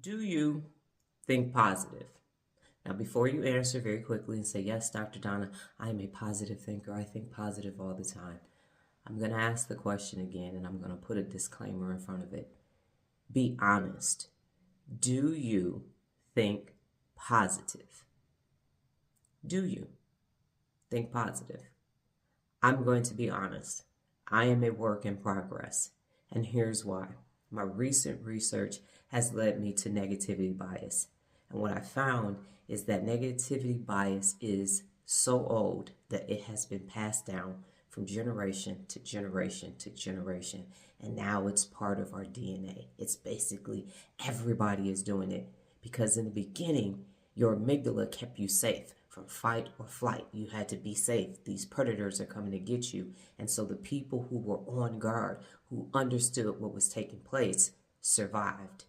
Do you think positive? Now, before you answer very quickly and say, yes, Dr. Donna, I am a positive thinker. I think positive all the time. I'm going to ask the question again and I'm going to put a disclaimer in front of it. Be honest. Do you think positive? Do you think positive? I'm going to be honest. I am a work in progress. And here's why. My recent research has led me to negativity bias. And what I found is that negativity bias is so old that it has been passed down from generation to generation to generation. And now it's part of our DNA. It's basically everybody is doing it because in the beginning, your amygdala kept you safe from fight or flight. You had to be safe. These predators are coming to get you. And so the people who were on guard, who understood what was taking place, survived.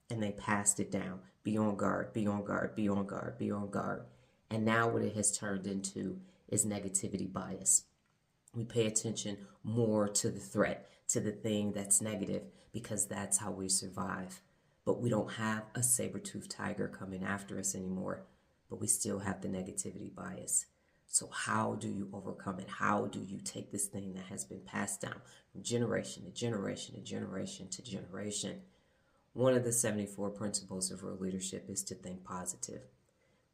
And they passed it down. Be on guard, be on guard, be on guard, be on guard. And now what it has turned into is negativity bias. We pay attention more to the threat, to the thing that's negative, because that's how we survive. But we don't have a saber-toothed tiger coming after us anymore, but we still have the negativity bias. So how do you overcome it? How do you take this thing that has been passed down from generation to generation to generation to generation? One of the 74 principles of real leadership is to think positive.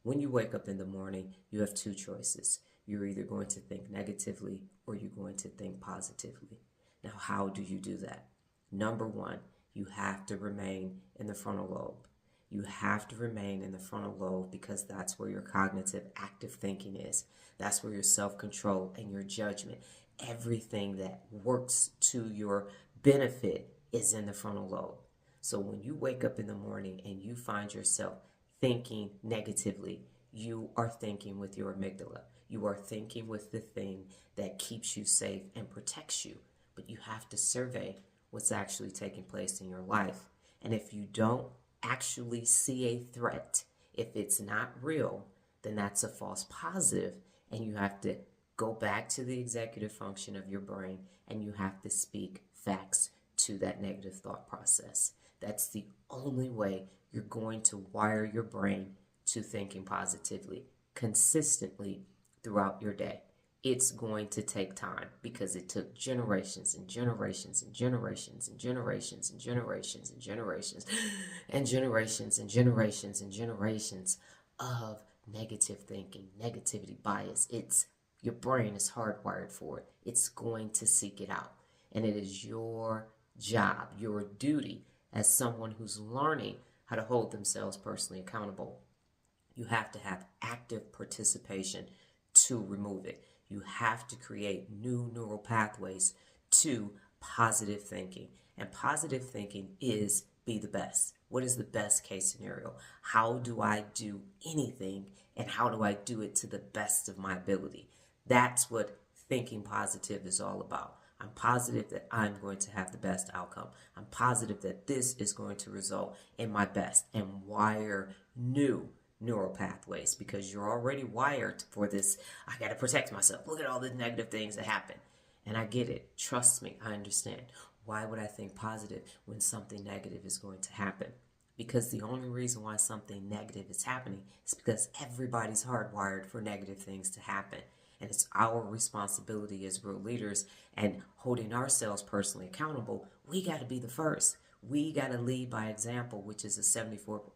When you wake up in the morning, you have two choices. You're either going to think negatively or you're going to think positively. Now, how do you do that? Number one, you have to remain in the frontal lobe. You have to remain in the frontal lobe because that's where your cognitive active thinking is. That's where your self-control and your judgment, everything that works to your benefit is in the frontal lobe. So when you wake up in the morning and you find yourself thinking negatively, you are thinking with your amygdala. You are thinking with the thing that keeps you safe and protects you. But you have to survey what's actually taking place in your life. And if you don't actually see a threat, if it's not real, then that's a false positive. And you have to go back to the executive function of your brain and you have to speak facts to that negative thought process. That's the only way you're going to wire your brain to thinking positively consistently throughout your day. It's going to take time because it took generations and generations and generations and generations and generations and generations and generations and generations and generations of negative thinking, negativity bias. Your brain is hardwired for it. It's going to seek it out. And it is your job, your duty as someone who's learning how to hold themselves personally accountable. You have to have active participation to remove it. You have to create new neural pathways to positive thinking. And positive thinking is be the best. What is the best case scenario? How do I do anything and how do I do it to the best of my ability? That's what thinking positive is all about. I'm positive that I'm going to have the best outcome. I'm positive that this is going to result in my best and wire new neural pathways because you're already wired for this. I got to protect myself. Look at all the negative things that happen. And I get it. Trust me, I understand. Why would I think positive when something negative is going to happen? Because the only reason why something negative is happening is because everybody's hardwired for negative things to happen. And it's our responsibility as real leaders and holding ourselves personally accountable. We got to be the first. We got to lead by example, which is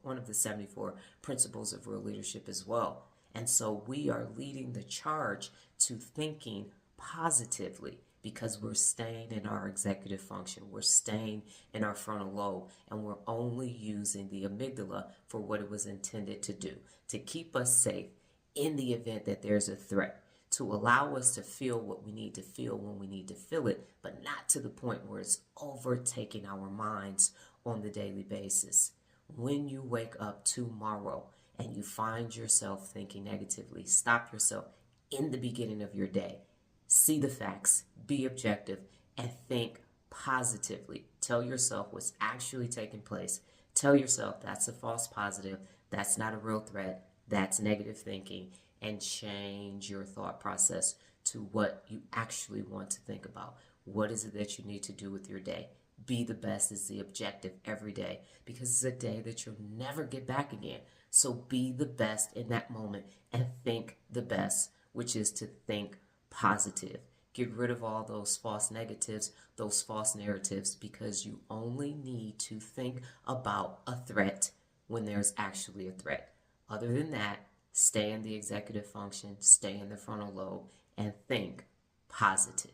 one of the 74 principles of real leadership as well. And so we are leading the charge to thinking positively because we're staying in our executive function. We're staying in our frontal lobe and we're only using the amygdala for what it was intended to do, to keep us safe in the event that there's a threat, to allow us to feel what we need to feel when we need to feel it, but not to the point where it's overtaking our minds on the daily basis. When you wake up tomorrow and you find yourself thinking negatively, stop yourself in the beginning of your day. See the facts, be objective, and think positively. Tell yourself what's actually taking place. Tell yourself that's a false positive, that's not a real threat, that's negative thinking, and change your thought process to what you actually want to think about. What is it that you need to do with your day? Be the best is the objective every day, because it's a day that you'll never get back again. So be the best in that moment and think the best, which is to think positive. Get rid of all those false negatives, those false narratives, because you only need to think about a threat when there's actually a threat. Other than that, stay in the executive function, stay in the frontal lobe, and think positive.